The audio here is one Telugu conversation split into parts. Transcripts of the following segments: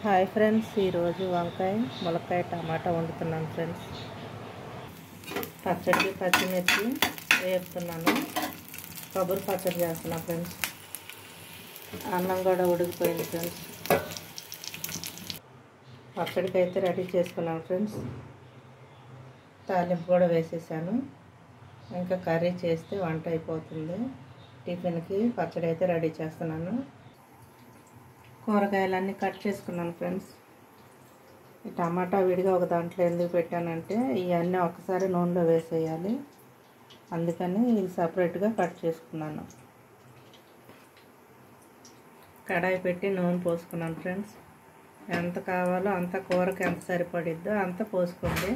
హాయ్ ఫ్రెండ్స్, ఈరోజు వంకాయ ములక్కాయ టమాటా వండుతున్నాను ఫ్రెండ్స్. పచ్చడికి పచ్చిమిర్చి వేపుతున్నాను. కొబ్బరి పచ్చడి చేస్తున్నాను ఫ్రెండ్స్. అన్నం కూడా ఉడికిపోయింది ఫ్రెండ్స్. పచ్చడికి అయితే రెడీ చేసుకున్నాను ఫ్రెండ్స్. తాలింపు కూడా వేసేసాను. ఇంకా కర్రీ చేస్తే వంట అయిపోతుంది. టిఫిన్కి పచ్చడి అయితే రెడీ చేస్తున్నాను. కూరగాయలన్నీ కట్ చేసుకున్నాను ఫ్రెండ్స్. ఈ టమాటా విడిగా ఒక దాంట్లో ఎందుకు పెట్టానంటే ఇవన్నీ ఒకసారి నూనెలో వేసేయాలి, అందుకని ఇది సపరేట్గా కట్ చేసుకున్నాను. కడాయి పెట్టి నూనె పోసుకున్నాను ఫ్రెండ్స్. ఎంత కావాలో అంత, కూరకి ఎంత సరిపడిద్దో అంత పోసుకోండి.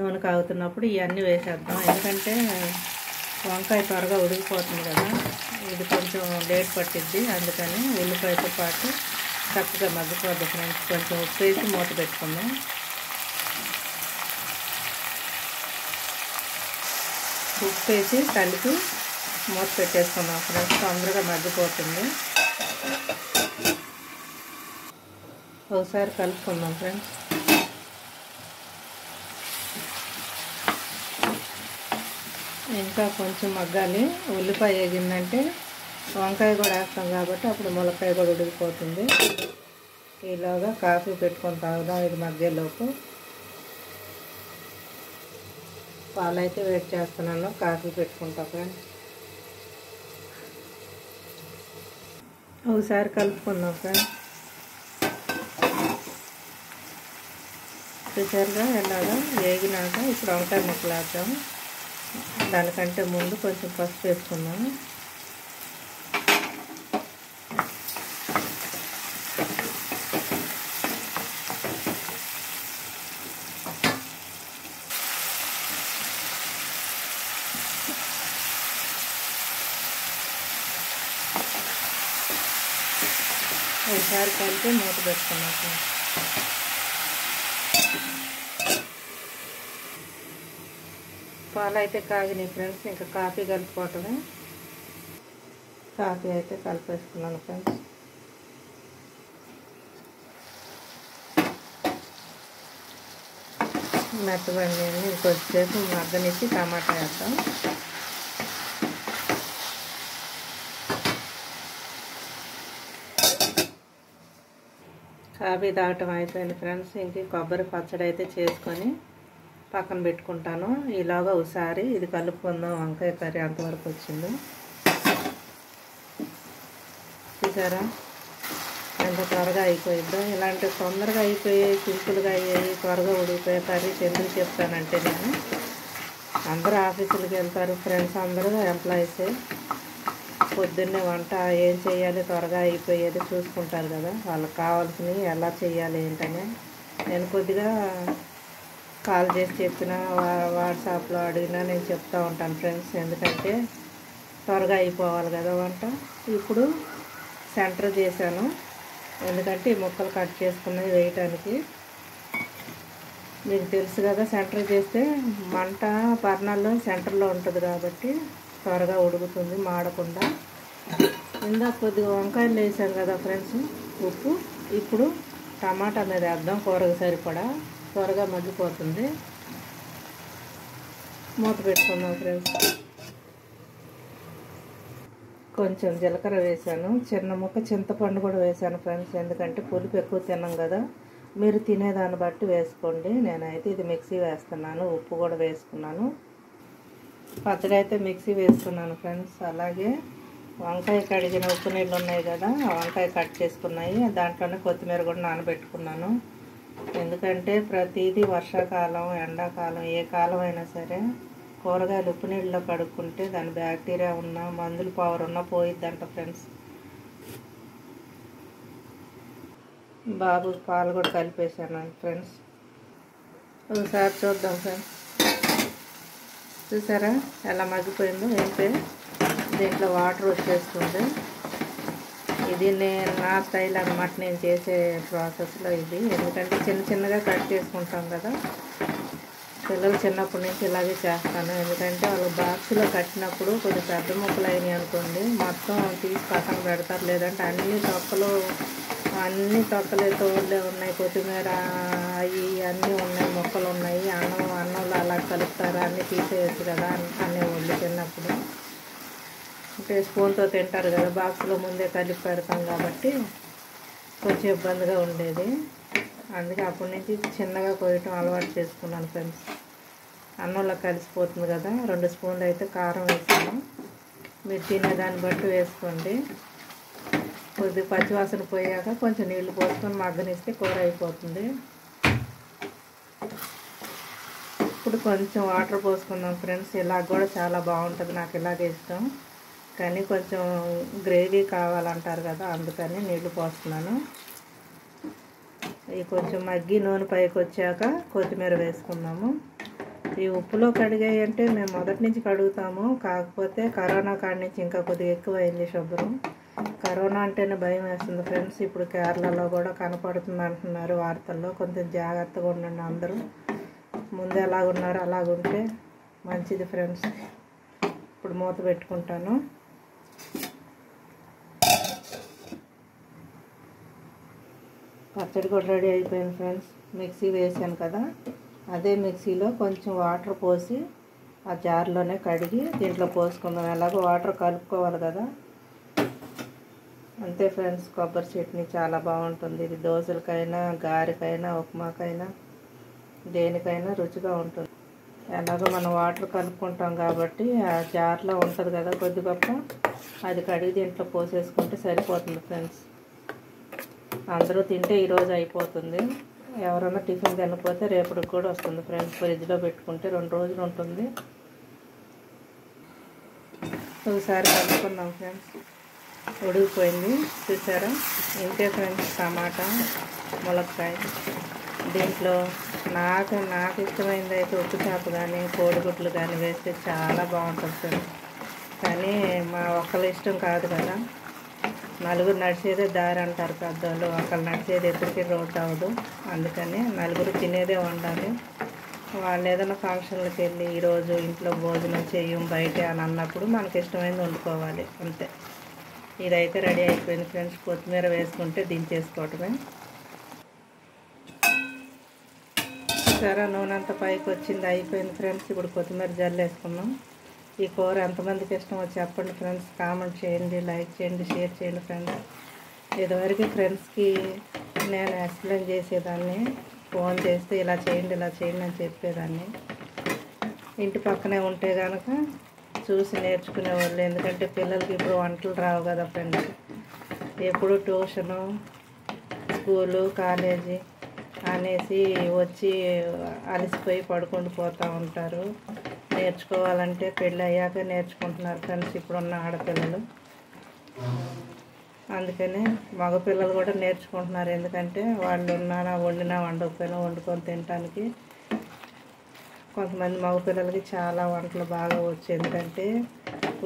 నూనె కాగుతున్నప్పుడు ఇవన్నీ వేసేద్దాం, ఎందుకంటే వంకాయ త్వరగా ఉడికిపోతుంది కదా. ఇది కొంచెం లేట్ పట్టిద్ది, అందుకని ఉల్లిపాయతో పాటు చక్కగా మగ్గిపోద్ది ఫ్రెండ్స్. కొంచెం ఉప్పు వేసి మూత పెట్టుకుందాం. ఉప్పు వేసి కలిపి మూత పెట్టేసుకుందాం ఫ్రెండ్స్. తొందరగా మగ్గిపోతుంది. ఒకసారి కలుపుకుందాం ఫ్రెండ్స్. ఇంకా కొంచెం మగ్గాలి. ఉల్లిపాయ వేగిందంటే వంకాయ కూడా వేస్తాం కాబట్టి అప్పుడు ములక్కాయ కూడా ఉడికిపోతుంది. ఈలోగా కాఫీ పెట్టుకొని తాగుదాం ఇది మగ్గేలోపు. పాలైతే వేడి చేస్తున్నాను, కాఫీ పెట్టుకుంటా ఫ్రెండ్స్. ఒకసారి కలుపుకుందాం ఫ్రెండ్స్. చూసారుగా ఎలాగా వేగినాక ఇప్పుడు వంకాయ ముక్కలు వేద్దాం. దానికంటే ముందు కొంచెం పసుపు వేసుకున్నాము. ఒకసారి కలిపి మూత పెట్టుకున్నాము. పాలు అయితే కాగినాయి ఫ్రెండ్స్. ఇంకా కాఫీ కలుపుకోవటమే. కాఫీ అయితే కలిపేసుకున్నాను ఫ్రెండ్స్. మెత్తబండి ఇంకొద్దిసేపు మగ్గనిచ్చి టమాటా వేద్దాం. కాఫీ తాగటం అయిపోయింది ఫ్రెండ్స్. ఇంక కొబ్బరి పచ్చడి అయితే చేసుకొని పక్కన పెట్టుకుంటాను. ఇలాగా ఒకసారి ఇది కలుపుకుందాం. వంకాయ కర్రీ అంతవరకు వచ్చింది. చూసారా ఎంత త్వరగా అయిపోయిద్దో. ఇలాంటి తొందరగా అయిపోయాయి, సింపుల్గా అయ్యాయి, త్వరగా ఉడికిపోయే కర్రీస్ ఎందుకు చెప్తానంటే, నేను అందరూ ఆఫీసులకు వెళ్తారు ఫ్రెండ్స్, అందరూ ఎంప్లాయీసే. పొద్దున్నే వంట ఏం చేయాలి త్వరగా అయిపోయేది చూసుకుంటారు కదా. వాళ్ళకి కావాల్సినవి ఎలా చేయాలి ఏంటనే నేను కొద్దిగా కాల్ చేసి చెప్పిన, వాట్సాప్లో అడిగినా నేను చెప్తూ ఉంటాను ఫ్రెండ్స్. ఎందుకంటే త్వరగా అయిపోవాలి కదా వంట. ఇప్పుడు సెంటర్ చేశాను, ఎందుకంటే ఈ ముక్కలు కట్ చేసుకున్నవి వేయటానికి. మీకు తెలుసు కదా, సెంటర్ చేస్తే మంట బర్నర్లో సెంటర్లో ఉంటుంది కాబట్టి త్వరగా ఉడుకుతుంది మాడకుండా. ఇందాక కొద్దిగా వంకాయలు వేసాం కదా ఫ్రెండ్స్, ఉప్పు. ఇప్పుడు టమాటా మీద వేద్దాం, కూరకు సరిపడా, త్వరగా మగ్గిపోతుంది. మూత పెట్టుకుందాం ఫ్రెండ్స్. కొంచెం జీలకర్ర వేసాను, చిన్న ముక్క చింతపండు కూడా వేసాను ఫ్రెండ్స్. ఎందుకంటే పులుపు ఎక్కువ తిన్నాం కదా, మీరు తినేదాన్ని బట్టి వేసుకోండి. నేనైతే ఇది మిక్సీ వేస్తున్నాను. ఉప్పు కూడా వేసుకున్నాను. పచ్చడి అయితే మిక్సీ వేసుకున్నాను ఫ్రెండ్స్. అలాగే వంకాయ కడిగిన ఉప్పు నీళ్ళు ఉన్నాయి కదా, ఆ వంకాయ కట్ చేసుకున్నాయి. దాంట్లోనే కొత్తిమీర కూడా నానబెట్టుకున్నాను. ఎందుకంటే ప్రతిదీ వర్షాకాలం, ఎండాకాలం, ఏ కాలం అయినా సరే కూరగాయలు ఉప్పు నీళ్ళలో కడుక్కుంటే దాని బ్యాక్టీరియా ఉన్నా, మందులు పవర్ ఉన్నా పోయిద్దంట ఫ్రెండ్స్. బాబు పాలు కూడా కలిపేసాను ఫ్రెండ్స్. ఒకసారి చూద్దాం ఫ్రెండ్స్. చూసారా ఎలా మగ్గిపోయిందో. అయితే దీంట్లో వాటర్ వచ్చేస్తుంది. ఇది నా స్టైల్ అన్నమాట, నేను చేసే ప్రాసెస్లో ఇది. ఎందుకంటే చిన్న చిన్నగా కట్ చేసుకుంటాం కదా, పిల్లలు చిన్నప్పటి నుంచి ఇలాగే చేస్తాను. ఎందుకంటే వాళ్ళు బాక్స్లో కట్టినప్పుడు కొద్దిగా పెద్ద ముక్కలు అయినాయి అనుకోండి, మొత్తం తీసి పక్కన పెడతారు. లేదంటే అన్ని తొక్కలు అన్నీ తొక్కలే తోళ్ళే ఉన్నాయి, కొత్తిమీర అవి అన్నీ ఉన్నాయి, మొక్కలు ఉన్నాయి. అన్నంలో అలా కలుపుతారా, అన్నీ తీసేయచ్చు కదా అన్నీ వాళ్ళు తిన్నప్పుడు. అంటే స్పూన్తో తింటారు కదా, బాక్స్లో ముందే కలిపి పెడతాం కాబట్టి కొంచెం ఇబ్బందిగా ఉండేది. అందుకే అప్పటి నుంచి చిన్నగా కోయటం అలవాటు చేసుకున్నాను ఫ్రెండ్స్. అన్నంలో కలిసిపోతుంది కదా. 2 స్పూన్లు అయితే కారం వేసాను. మీరు తినేదాన్ని బట్టి వేసుకోండి. కొద్దిగా పచ్చివాసన పోయాక కొంచెం నీళ్లు పోసుకొని మగ్గనిస్తే కూర అయిపోతుంది. ఇప్పుడు కొంచెం వాటర్ పోసుకుందాం ఫ్రెండ్స్. ఇలా కూడా చాలా బాగుంటుంది, నాకు ఇలాగే ఇష్టం. కానీ కొంచెం గ్రేవీ కావాలంటారు కదా, అందుకని నీళ్లు పోస్తున్నాను. ఇవి కొంచెం మగ్గి నూనె పైకి వచ్చాక కొత్తిమీర వేసుకుందాము. ఈ ఉప్పులో కడిగాయి అంటే మేము మొదటి నుంచి కడుగుతాము, కాకపోతే కరోనా కాడి నుంచి ఇంకా కొద్దిగా ఎక్కువైంది శుభ్రం. కరోనా అంటేనే భయం వేస్తుంది ఫ్రెండ్స్. ఇప్పుడు కేరళలో కూడా కనపడుతుంది అంటున్నారు వార్తల్లో. కొంచెం జాగ్రత్తగా ఉండండి అందరూ. ముందు ఎలాగున్నారో అలాగుంటే మంచిది ఫ్రెండ్స్. ఇప్పుడు మూత పెట్టుకుంటాను. పచ్చడి కూడా రెడీ అయిపోయింది ఫ్రెండ్స్. మిక్సీ వేసాను కదా, అదే మిక్సీలో కొంచెం వాటర్ పోసి ఆ జార్లోనే కడిగి దీంట్లో పోసుకుందాం. ఎలాగో వాటర్ కలుపుకోవాలి కదా. అంతే ఫ్రెండ్స్, కొబ్బరి చట్నీ చాలా బాగుంటుంది. ఇది దోశలకైనా, గారెకైనా, ఉప్మాకైనా, దేనికైనా రుచిగా ఉంటుంది. ఎలాగో మనం వాటర్ కలుపుకుంటాం కాబట్టి ఆ జార్లో ఉంటుంది కదా కొద్ది గొప్ప, అది కడిగి దీంట్లో పోసేసుకుంటే సరిపోతుంది ఫ్రెండ్స్. అందరూ తింటే ఈరోజు అయిపోతుంది. ఎవరైనా టిఫిన్ తినకపోతే రేపటికి కూడా వస్తుంది ఫ్రెండ్స్. ఫ్రిడ్జ్లో పెట్టుకుంటే 2 రోజులు ఉంటుంది. ఒకసారి కలుపుకుందాం ఫ్రెండ్స్. ఉడికిపోయింది చూసారా. ఇంతే ఫ్రెండ్స్, టమాటా, ములక్కాయ. దీంట్లో నాకు ఇష్టమైనది అయితే ఉప్పు చేప కానీ కోడిగుడ్లు కానీ వేస్తే చాలా బాగుంటుంది ఫ్రెండ్స్. కానీ మా ఒక్కళ్ళ ఇష్టం కాదు కదా, నలుగురు నడిచేదే దారి అంటారు పెద్దవాళ్ళు. ఒకళ్ళు నడిచేది ఎప్పటికీ రోడ్డు అవ్వదు. అందుకని నలుగురు తినేదే వండాలి. వాళ్ళు ఏదైనా ఫంక్షన్లకు వెళ్ళి ఈరోజు ఇంట్లో భోజనం చేయం బయట అని అన్నప్పుడు మనకి ఇష్టమైనది వండుకోవాలి అంతే. ఇదైతే రెడీ అయిపోయింది ఫ్రెండ్స్. కొత్తిమీర వేసుకుంటే దించేసుకోవటమే. సరే, నూనె అంతా పైకి వచ్చింది, అయిపోయింది ఫ్రెండ్స్. ఇప్పుడు కొత్తిమీర జల్లు వేసుకున్నాం. ఈ కూర ఎంతమందికి ఇష్టమో చెప్పండి ఫ్రెండ్స్. కామెంట్ చేయండి, లైక్ చేయండి, షేర్ చేయండి ఫ్రెండ్స్. ఇదివరకు ఫ్రెండ్స్కి నేను ఎక్స్ప్లెయిన్ చేసేదాన్ని. ఫోన్ చేస్తే ఇలా చేయండి అని చెప్పేదాన్ని. ఇంటి పక్కనే ఉంటే కనుక చూసి నేర్చుకునేవాళ్ళు. ఎందుకంటే పిల్లలకి ఇప్పుడు వంటలు రావు కదా ఫ్రెండ్స్. ఎప్పుడు ట్యూషను, స్కూలు, కాలేజీ అనేసి వచ్చి అలసిపోయి పడుకొని పోతూ ఉంటారు. నేర్చుకోవాలంటే పెళ్ళి అయ్యాక నేర్చుకుంటున్నారు ఫ్రెండ్స్ ఇప్పుడున్న ఆడపిల్లలు. అందుకని మగపిల్లలు కూడా నేర్చుకుంటున్నారు. ఎందుకంటే వాళ్ళు వండినా వండకపోయినా వండుకొని తినడానికి. కొంతమంది మగపిల్లలకి చాలా వంటలు బాగా వచ్చు. ఎందుకంటే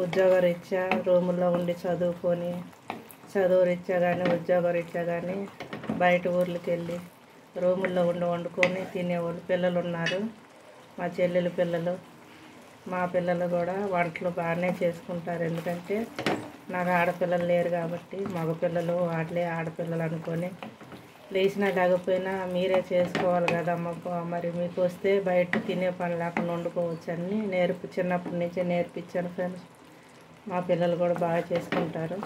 ఉద్యోగరీత్యా రూముల్లో ఉండి చదువుకొని, చదువురీత్యా కానీ ఉద్యోగరీత్యా కానీ బయట ఊర్లకి వెళ్ళి రూముల్లో ఉండి వండుకొని తినేవాళ్ళు పిల్లలు ఉన్నారు. మా చెల్లెలు పిల్లలు, మా పిల్లలు కూడా వంటలు బాగానే చేసుకుంటారు. ఎందుకంటే నాకు ఆడపిల్లలు లేరు కాబట్టి మగపిల్లలు వాటిలే ఆడపిల్లలు అనుకొని లేచినా లేకపోయినా మీరే చేసుకోవాలి కదా మరి మీకు వస్తే బయట తినే పని లేకుండా వండుకోవచ్చు అని చిన్నప్పటి నుంచే నేర్పించాను ఫ్రెండ్స్. మా పిల్లలు కూడా బాగా చేసుకుంటారు.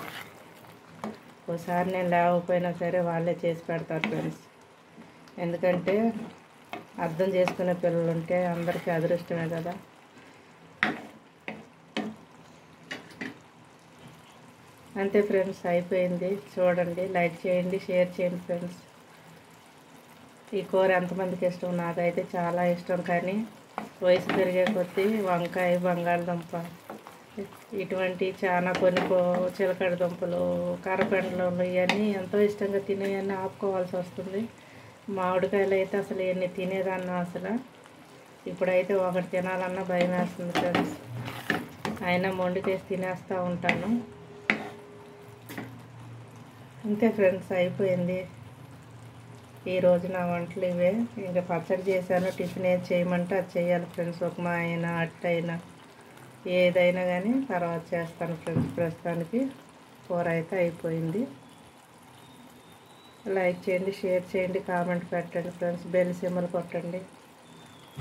ఒకసారి నేను లేకపోయినా సరే వాళ్ళే చేసి పెడతారు ఫ్రెండ్స్. ఎందుకంటే అర్థం చేసుకునే పిల్లలు ఉంటే అందరికీ అదృష్టమే కదా. అంతే ఫ్రెండ్స్, అయిపోయింది. చూడండి, లైక్ చేయండి, షేర్ చేయండి ఫ్రెండ్స్. ఈ కూర ఎంతమందికి ఇష్టం? నాకైతే చాలా ఇష్టం. కానీ వయసు పెరిగే కొద్దీ వంకాయ, బంగాళదుంప ఇటువంటి కొన్ని చిలకడ దుంపలు, కర్రపెండలు ఇవన్నీ ఎంతో ఇష్టంగా తినేవన్నీ ఆపుకోవాల్సి వస్తుంది. మామిడికాయలు అయితే అసలు ఎన్ని తినేదాన్ని అసలు. ఇప్పుడైతే ఒకటి తినాలన్నా భయం వేస్తుంది ఫ్రెండ్స్. అయినా మొండికేసి తినేస్తూ ఉంటాను. అంతే ఫ్రెండ్స్, అయిపోయింది. ఈరోజు నా వంటలు ఇవే. ఇంకా పచ్చడి చేశాను. టిఫిన్ ఏది చేయమంటే అది చేయాలి ఫ్రెండ్స్. ఉప్మా అయినా అట్టయినా ఏదైనా కానీ తర్వాత చేస్తాను ఫ్రెండ్స్. ప్రస్తుతానికి కూర అయితే అయిపోయింది. లైక్ చేయండి, షేర్ చేయండి, కామెంట్ పెట్టండి ఫ్రెండ్స్. బెల్ సింబల్ కొట్టండి.